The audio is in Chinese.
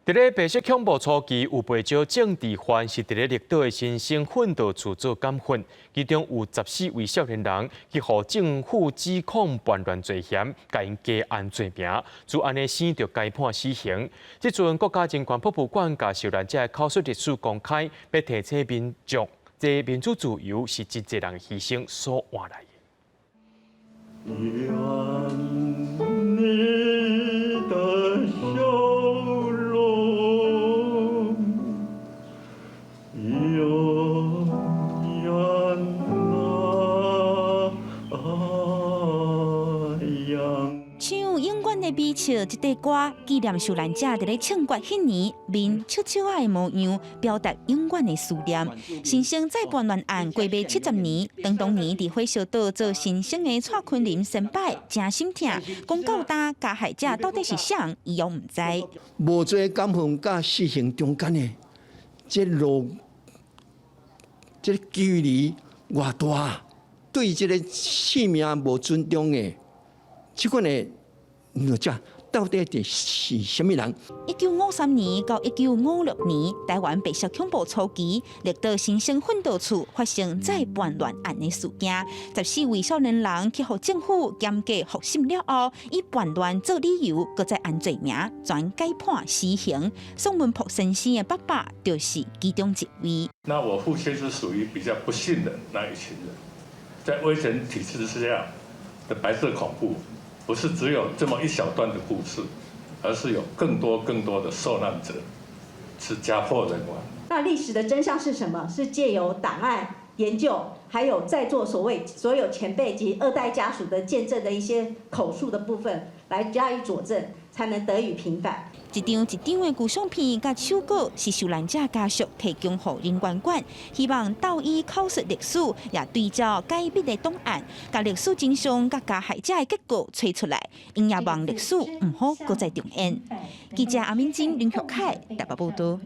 伫咧白色恐怖初期，有不少政治犯是伫咧绿岛的新生训导处做监训，其中有14位少年人去互政府指控叛乱罪嫌，甲因加按罪名，就安尼生着该判死刑。即阵国家人权博物馆甲受难者的口述历史公开，要提醒民众，这民主自由是真侪人牺牲所换来的。唱永远的美笑这块歌，纪念受难者伫咧庆国迄年面笑笑啊的模样，表达永远的思念。新生在叛乱案过尾70年，当年伫火烧岛做新生的蔡坤林先摆，真心痛。讲到呾加害者到底是谁，伊又唔知。无做监训甲死刑中间的这路，这距离偌大，对这个性命无尊重的。这款的哪吒到底是什么人？1953年到1956年，台湾白色恐怖初期，绿岛新生训导处发生再叛乱案的事件。14位少年人去互政府严格复审了后，以叛乱做理由，搁再按罪名，全改判死刑。宋文朴先生的爸爸就是其中一位。那我父亲是属于比较不幸的那一群人，在威权体制之下的白色恐怖。不是只有这么一小段的故事，而是有更多的受难者是家破人亡。那历史的真相是什么？是借由档案研究，还有在座所有前辈及二代家属的见证的一些口述的部分来加以佐证，才能得以平反。一张的旧相片甲手稿是受难者家属提供给人权馆，希望倒以口述历史，也对照解密的档案，甲历史真相甲加害者的结果找出来，因也望历史唔好搁再重演。记者阿敏晶、林玉凯台北报道。